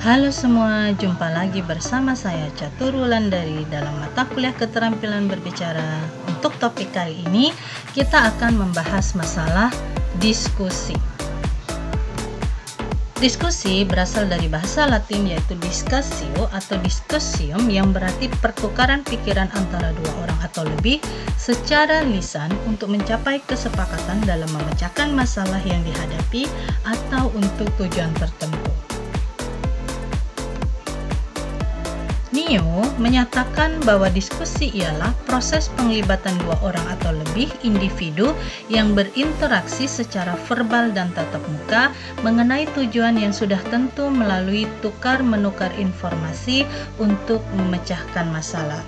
Halo semua, jumpa lagi bersama saya Catur Wulandari dalam mata kuliah keterampilan berbicara. Untuk topik kali ini, kita akan membahas masalah diskusi. Diskusi berasal dari bahasa Latin yaitu discussio atau discussium yang berarti pertukaran pikiran antara dua orang atau lebih secara lisan untuk mencapai kesepakatan dalam memecahkan masalah yang dihadapi atau untuk tujuan tertentu. Nio menyatakan bahwa diskusi ialah proses penglibatan dua orang atau lebih individu yang berinteraksi secara verbal dan tatap muka mengenai tujuan yang sudah tentu melalui tukar-menukar informasi untuk memecahkan masalah.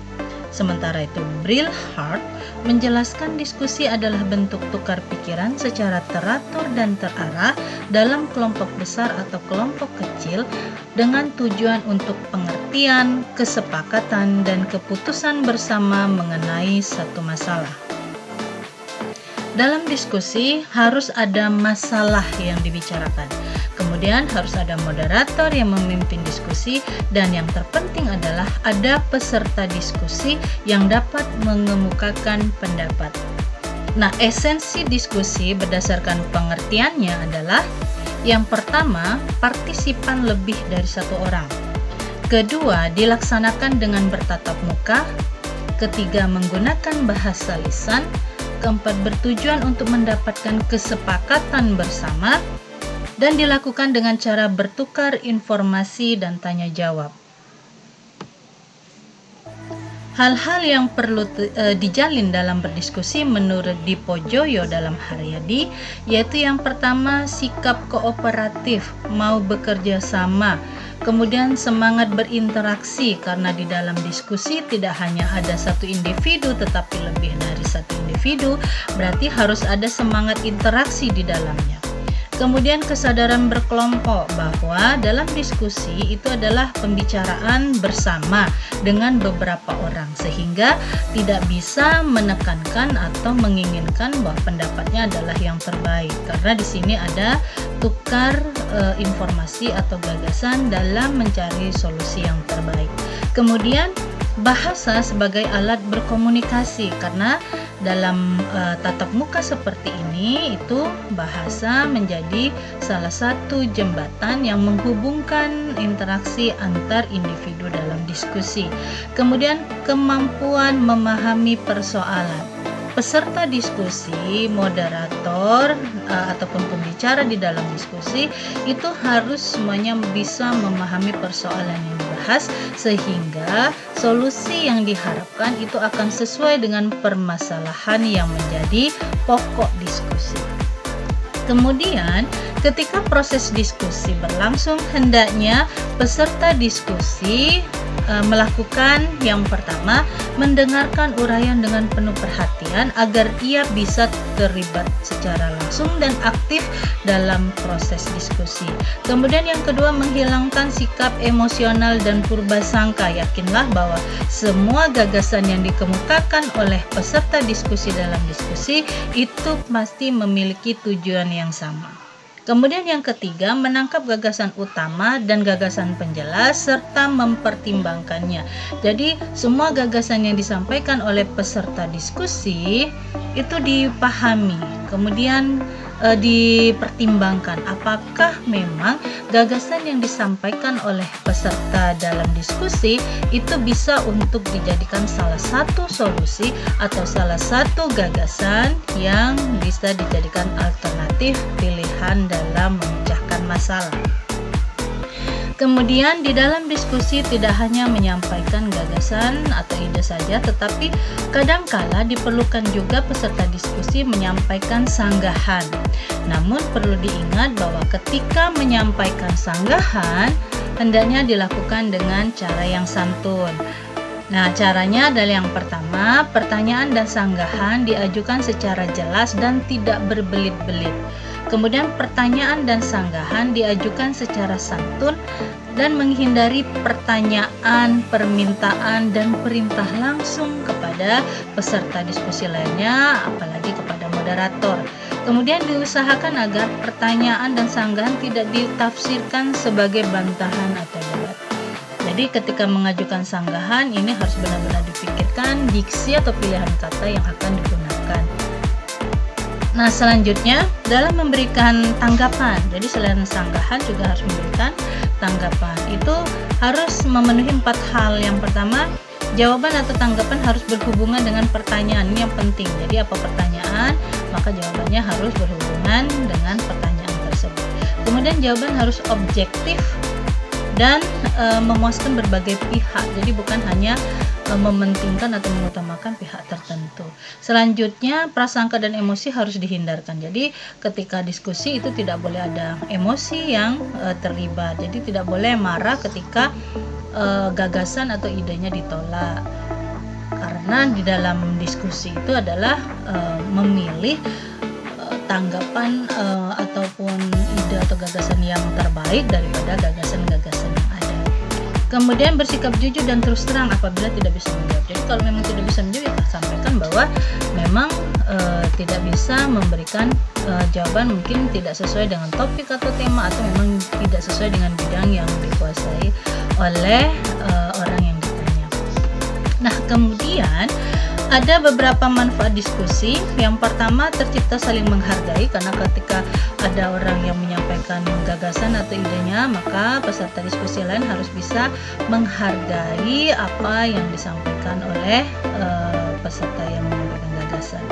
Sementara itu, Brilhart menjelaskan diskusi adalah bentuk tukar pikiran secara teratur dan terarah dalam kelompok besar atau kelompok kecil dengan tujuan untuk pengertian, kesepakatan, dan keputusan bersama mengenai satu masalah. Dalam diskusi harus ada masalah yang dibicarakan. Kemudian harus ada moderator yang memimpin diskusi dan yang terpenting adalah ada peserta diskusi yang dapat mengemukakan pendapat. Nah, esensi diskusi berdasarkan pengertiannya adalah yang pertama, partisipan lebih dari satu orang. Kedua, dilaksanakan dengan bertatap muka. Ketiga, menggunakan bahasa lisan. Keempat, bertujuan untuk mendapatkan kesepakatan bersama. Dan dilakukan dengan cara bertukar informasi dan tanya jawab. Hal-hal yang perlu dijalin dalam berdiskusi menurut Dipo Joyo dalam Haryadi, yaitu yang pertama sikap kooperatif, mau bekerja sama, kemudian semangat berinteraksi karena di dalam diskusi tidak hanya ada satu individu tetapi lebih dari satu individu, berarti harus ada semangat interaksi di dalamnya. Kemudian kesadaran berkelompok bahwa dalam diskusi itu adalah pembicaraan bersama dengan beberapa orang sehingga tidak bisa menekankan atau menginginkan bahwa pendapatnya adalah yang terbaik karena di sini ada tukar informasi atau gagasan dalam mencari solusi yang terbaik. Kemudian bahasa sebagai alat berkomunikasi karena dalam tatap muka seperti ini itu bahasa menjadi salah satu jembatan yang menghubungkan interaksi antar individu dalam diskusi. Kemudian kemampuan memahami persoalan. Peserta diskusi, moderator ataupun pembicara di dalam diskusi itu harus semuanya bisa memahami persoalan yang dibahas sehingga solusi yang diharapkan itu akan sesuai dengan permasalahan yang menjadi pokok diskusi. Kemudian, ketika proses diskusi berlangsung, hendaknya peserta diskusi melakukan yang pertama, mendengarkan uraian dengan penuh perhatian agar ia bisa terlibat secara langsung dan aktif dalam proses diskusi. Kemudian yang kedua, menghilangkan sikap emosional dan purbasangka. Yakinlah bahwa semua gagasan yang dikemukakan oleh peserta diskusi dalam diskusi itu pasti memiliki tujuan yang sama. Kemudian yang ketiga, menangkap gagasan utama dan gagasan penjelas serta mempertimbangkannya. Jadi semua gagasan yang disampaikan oleh peserta diskusi itu dipahami, kemudian dipertimbangkan apakah memang gagasan yang disampaikan oleh peserta dalam diskusi itu bisa untuk dijadikan salah satu solusi atau salah satu gagasan yang bisa dijadikan alternatif pilihan dalam memecahkan masalah. Kemudian di dalam diskusi tidak hanya menyampaikan gagasan atau ide saja, tetapi kadangkala diperlukan juga peserta diskusi menyampaikan sanggahan. Namun perlu diingat bahwa ketika menyampaikan sanggahan, hendaknya dilakukan dengan cara yang santun. Nah, caranya adalah yang pertama, pertanyaan dan sanggahan diajukan secara jelas dan tidak berbelit-belit. Kemudian pertanyaan dan sanggahan diajukan secara santun dan menghindari pertanyaan, permintaan, dan perintah langsung kepada peserta diskusi lainnya, apalagi kepada moderator. Kemudian diusahakan agar pertanyaan dan sanggahan tidak ditafsirkan sebagai bantahan atau debat. Jadi ketika mengajukan sanggahan ini harus benar-benar dipikirkan diksi atau pilihan kata yang akan digunakan. Nah, selanjutnya dalam memberikan tanggapan. Jadi selain sanggahan juga harus memberikan tanggapan. Itu harus memenuhi 4 hal. Yang pertama, jawaban atau tanggapan harus berhubungan dengan pertanyaan. Ini yang penting. Jadi apa pertanyaan, maka jawabannya harus berhubungan dengan pertanyaan tersebut. Kemudian jawaban harus objektif dan memuaskan berbagai pihak. Jadi bukan hanya mementingkan atau mengutamakan pihak tertentu. Selanjutnya, prasangka dan emosi harus dihindarkan. Jadi ketika diskusi itu tidak boleh ada emosi yang terlibat. Jadi tidak boleh marah ketika gagasan atau idenya ditolak. Karena di dalam diskusi itu adalah memilih tanggapan ataupun ide atau gagasan yang terbaik daripada gagasan-gagasan yang ada. Kemudian bersikap jujur dan terus terang apabila tidak bisa menjawab. Jadi kalau memang tidak bisa menjawab, ya sampaikan bahwa memang tidak bisa memberikan jawaban, mungkin tidak sesuai dengan topik atau tema, atau memang tidak sesuai dengan bidang yang dikuasai oleh orang yang ditanya. Nah, kemudian ada beberapa manfaat diskusi. Yang pertama, tercipta saling menghargai, karena ketika ada orang yang menyampaikan gagasan atau idenya, maka peserta diskusi lain harus bisa menghargai apa yang disampaikan oleh peserta yang menyampaikan gagasan.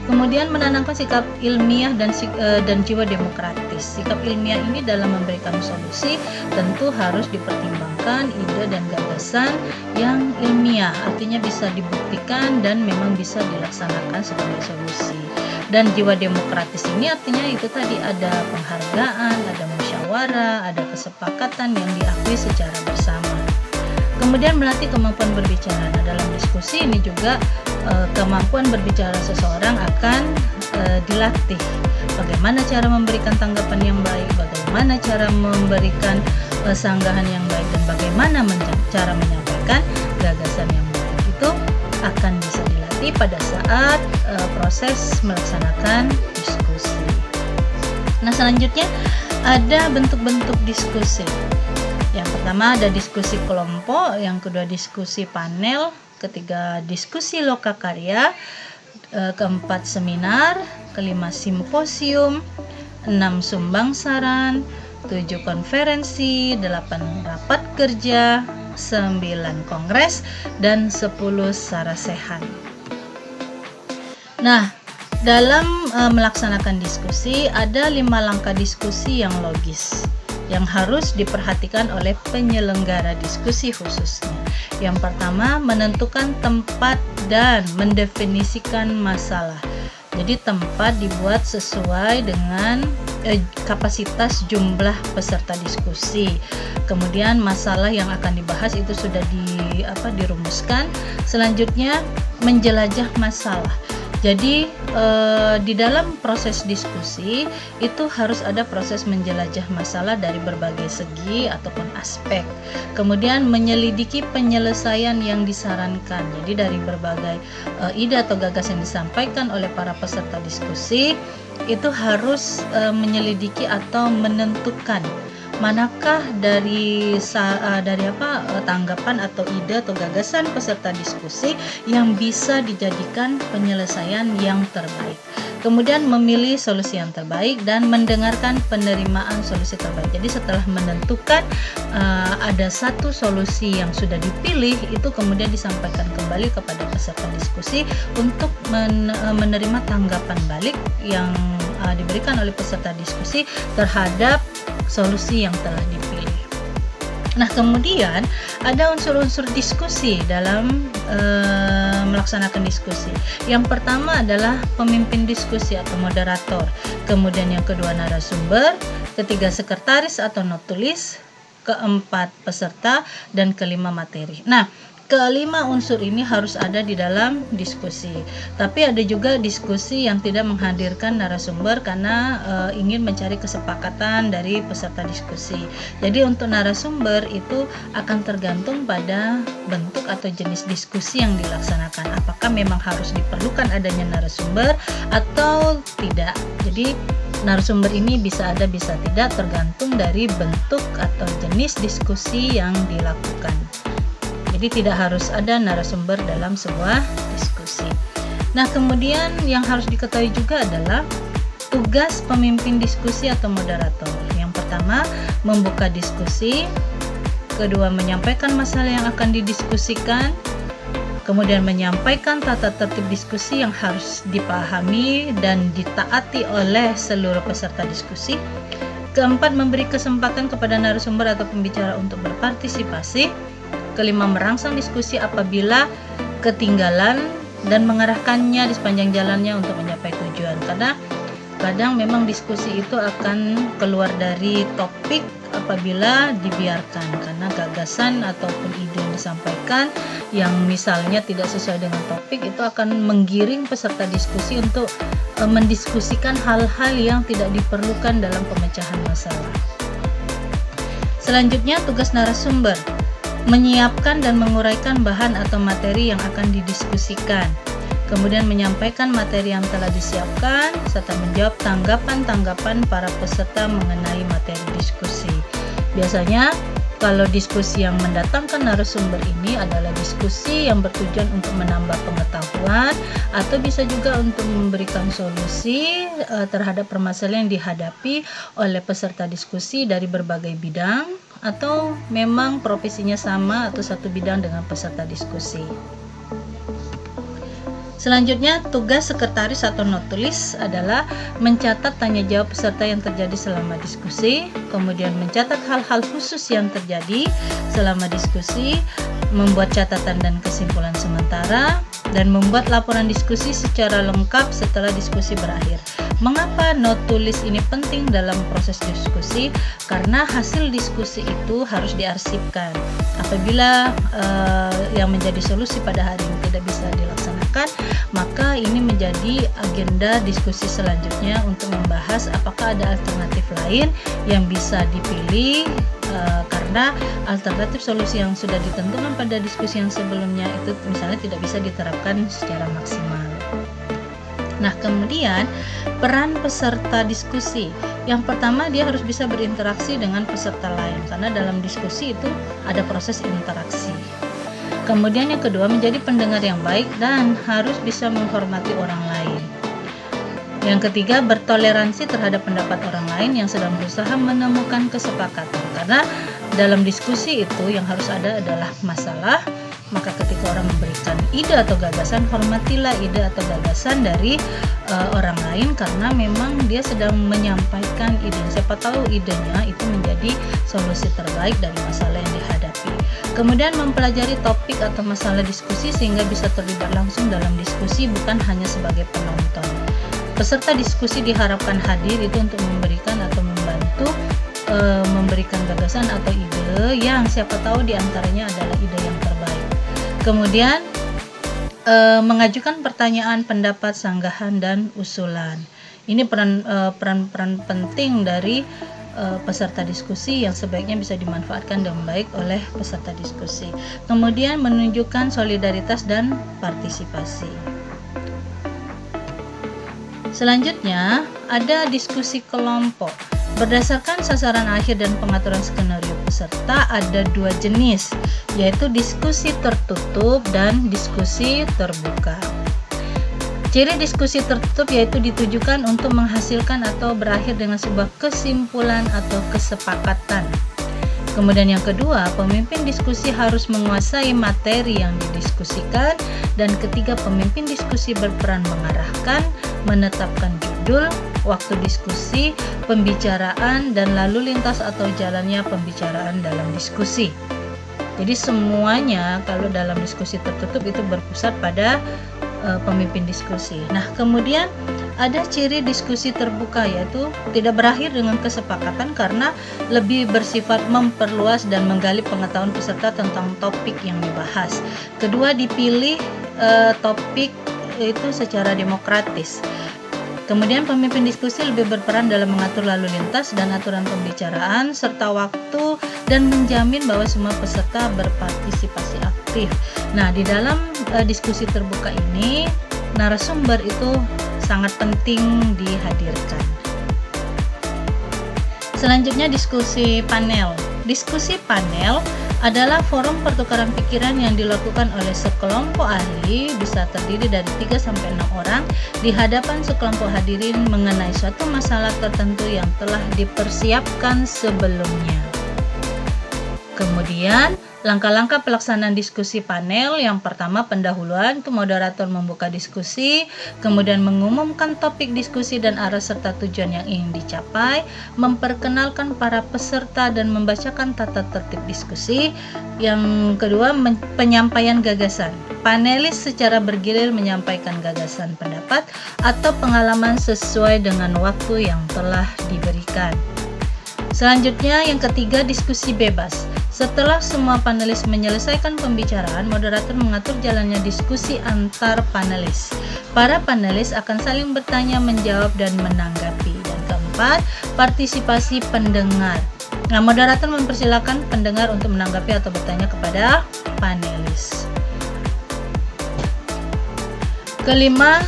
Kemudian menanamkan sikap ilmiah dan jiwa demokratis. Sikap ilmiah ini dalam memberikan solusi tentu harus dipertimbangkan ide dan gagasan yang ilmiah, artinya bisa dibuktikan dan memang bisa dilaksanakan sebagai solusi. Dan jiwa demokratis ini artinya itu tadi ada penghargaan, ada musyawarah, ada kesepakatan yang diakui secara bersama. Kemudian melatih kemampuan berbicara. Nah, dalam diskusi ini juga kemampuan berbicara seseorang akan dilatih. Bagaimana cara memberikan tanggapan yang baik, bagaimana cara memberikan sanggahan yang baik, dan bagaimana cara menyampaikan gagasan yang baik. Itu akan bisa dilatih pada saat proses melaksanakan diskusi. Nah, selanjutnya ada bentuk-bentuk diskusi. Yang pertama ada diskusi kelompok, yang kedua diskusi panel, ketiga diskusi lokakarya, keempat seminar, kelima simposium, 6 sumbang saran, 7 konferensi, 8 rapat kerja, 9 kongres, dan 10 sarasehan. Nah, dalam melaksanakan diskusi ada 5 langkah diskusi yang logis yang harus diperhatikan oleh penyelenggara diskusi khususnya. Yang pertama, menentukan tempat dan mendefinisikan masalah. Jadi tempat dibuat sesuai dengan kapasitas jumlah peserta diskusi. Kemudian masalah yang akan dibahas itu sudah dirumuskan. Selanjutnya, menjelajah masalah. Jadi di dalam proses diskusi itu harus ada proses menjelajah masalah dari berbagai segi ataupun aspek. Kemudian menyelidiki penyelesaian yang disarankan. Jadi dari berbagai ide atau gagasan yang disampaikan oleh para peserta diskusi itu harus menyelidiki atau menentukan manakah dari tanggapan atau ide atau gagasan peserta diskusi yang bisa dijadikan penyelesaian yang terbaik. Kemudian memilih solusi yang terbaik dan mendengarkan penerimaan solusi terbaik. Jadi setelah menentukan ada satu solusi yang sudah dipilih, itu kemudian disampaikan kembali kepada peserta diskusi untuk menerima tanggapan balik yang diberikan oleh peserta diskusi terhadap solusi yang telah dipilih. Nah, kemudian ada unsur-unsur diskusi dalam melaksanakan diskusi. Yang pertama adalah pemimpin diskusi atau moderator. Kemudian yang kedua narasumber, ketiga sekretaris atau notulis, keempat peserta, dan kelima materi. Nah, Kelima unsur ini harus ada di dalam diskusi. Tapi ada juga diskusi yang tidak menghadirkan narasumber karena ingin mencari kesepakatan dari peserta diskusi. Jadi untuk narasumber itu akan tergantung pada bentuk atau jenis diskusi yang dilaksanakan. Apakah memang harus diperlukan adanya narasumber atau tidak. Jadi narasumber ini bisa ada bisa tidak tergantung dari bentuk atau jenis diskusi yang dilakukan. Jadi tidak harus ada narasumber dalam sebuah diskusi. Nah, kemudian yang harus diketahui juga adalah tugas pemimpin diskusi atau moderator. Yang pertama, membuka diskusi. Kedua, menyampaikan masalah yang akan didiskusikan. Kemudian menyampaikan tata tertib diskusi yang harus dipahami dan ditaati oleh seluruh peserta diskusi. Keempat, memberi kesempatan kepada narasumber atau pembicara untuk berpartisipasi. Kelima, merangsang diskusi apabila ketinggalan dan mengarahkannya di sepanjang jalannya untuk mencapai tujuan. Karena kadang memang diskusi itu akan keluar dari topik apabila dibiarkan, karena gagasan ataupun ide yang disampaikan yang misalnya tidak sesuai dengan topik itu akan menggiring peserta diskusi untuk mendiskusikan hal-hal yang tidak diperlukan dalam pemecahan masalah. Selanjutnya, tugas narasumber menyiapkan dan menguraikan bahan atau materi yang akan didiskusikan, kemudian menyampaikan materi yang telah disiapkan, serta menjawab tanggapan-tanggapan para peserta mengenai materi diskusi. Biasanya, kalau diskusi yang mendatangkan narasumber ini adalah diskusi yang bertujuan untuk menambah pengetahuan atau bisa juga untuk memberikan solusi terhadap permasalahan yang dihadapi oleh peserta diskusi dari berbagai bidang, atau memang profesinya sama atau satu bidang dengan peserta diskusi. Selanjutnya, tugas sekretaris atau notulis adalah mencatat tanya jawab peserta yang terjadi selama diskusi, kemudian mencatat hal-hal khusus yang terjadi selama diskusi, membuat catatan dan kesimpulan sementara, dan membuat laporan diskusi secara lengkap setelah diskusi berakhir. Mengapa not tulis ini penting dalam proses diskusi? Karena hasil diskusi itu harus diarsipkan. Apabila yang menjadi solusi pada hari ini tidak bisa dilaksanakan, maka ini menjadi agenda diskusi selanjutnya untuk membahas apakah ada alternatif lain yang bisa dipilih, karena alternatif solusi yang sudah ditentukan pada diskusi yang sebelumnya itu misalnya tidak bisa diterapkan secara maksimal. Nah, kemudian peran peserta diskusi. Yang pertama, dia harus bisa berinteraksi dengan peserta lain, karena dalam diskusi itu ada proses interaksi. Kemudian yang kedua, menjadi pendengar yang baik dan harus bisa menghormati orang lain. Yang ketiga, bertoleransi terhadap pendapat orang lain yang sedang berusaha menemukan kesepakatan. Karena dalam diskusi itu yang harus ada adalah masalah, maka ketika orang memberikan ide atau gagasan, hormatilah ide atau gagasan dari orang lain, karena memang dia sedang menyampaikan ide. Siapa tahu idenya itu menjadi solusi terbaik dari masalah yang dihadapi. Kemudian mempelajari topik atau masalah diskusi sehingga bisa terlibat langsung dalam diskusi, bukan hanya sebagai penonton. Peserta diskusi diharapkan hadir itu untuk memberikan atau membantu memberikan gagasan atau ide yang siapa tahu diantaranya adalah ide yang terbaik. Kemudian mengajukan pertanyaan, pendapat, sanggahan, dan usulan. Ini peran penting dari peserta diskusi yang sebaiknya bisa dimanfaatkan dengan baik oleh peserta diskusi. Kemudian menunjukkan solidaritas dan partisipasi. Selanjutnya ada diskusi kelompok. Berdasarkan sasaran akhir dan pengaturan skenario peserta, ada dua jenis, yaitu diskusi tertutup dan diskusi terbuka. Ciri diskusi tertutup yaitu ditujukan untuk menghasilkan atau berakhir dengan sebuah kesimpulan atau kesepakatan. Kemudian yang kedua, pemimpin diskusi harus menguasai materi yang didiskusikan. Dan ketiga, pemimpin diskusi berperan mengarahkan, menetapkan judul, waktu diskusi, pembicaraan, dan lalu lintas atau jalannya pembicaraan dalam diskusi. Jadi semuanya kalau dalam diskusi tertutup itu berpusat pada pemimpin diskusi. Nah, kemudian ada ciri diskusi terbuka, yaitu tidak berakhir dengan kesepakatan karena lebih bersifat memperluas dan menggali pengetahuan peserta tentang topik yang dibahas. Kedua, dipilih topik itu secara demokratis. Kemudian pemimpin diskusi lebih berperan dalam mengatur lalu lintas dan aturan pembicaraan serta waktu dan menjamin bahwa semua peserta berpartisipasi aktif. Nah, di dalam diskusi terbuka ini narasumber itu sangat penting dihadirkan. Selanjutnya diskusi panel. Diskusi panel adalah forum pertukaran pikiran yang dilakukan oleh sekelompok ahli, bisa terdiri dari 3-6 orang di hadapan sekelompok hadirin mengenai suatu masalah tertentu yang telah dipersiapkan sebelumnya. Kemudian, langkah-langkah pelaksanaan diskusi panel. Yang pertama, pendahuluan, moderator membuka diskusi, kemudian mengumumkan topik diskusi dan arah serta tujuan yang ingin dicapai, memperkenalkan para peserta dan membacakan tata tertib diskusi. Yang kedua, penyampaian gagasan. Panelis secara bergilir menyampaikan gagasan, pendapat, atau pengalaman sesuai dengan waktu yang telah diberikan. Selanjutnya, yang ketiga, diskusi bebas. Setelah semua panelis menyelesaikan pembicaraan, moderator mengatur jalannya diskusi antar panelis. Para panelis akan saling bertanya, menjawab, dan menanggapi. Dan keempat, partisipasi pendengar. Nah, moderator mempersilahkan pendengar untuk menanggapi atau bertanya kepada panelis. Kelima,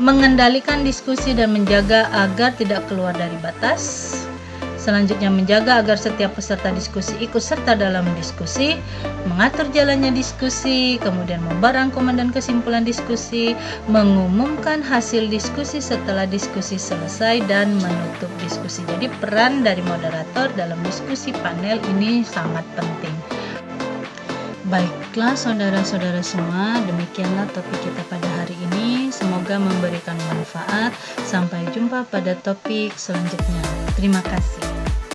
mengendalikan diskusi dan menjaga agar tidak keluar dari batas. Selanjutnya, menjaga agar setiap peserta diskusi ikut serta dalam diskusi, mengatur jalannya diskusi, kemudian membuat rangkuman dan kesimpulan diskusi, mengumumkan hasil diskusi setelah diskusi selesai, dan menutup diskusi. Jadi peran dari moderator dalam diskusi panel ini sangat penting. Baiklah saudara-saudara semua, demikianlah topik kita pada hari ini. Semoga memberikan manfaat. Sampai jumpa pada topik selanjutnya. Terima kasih.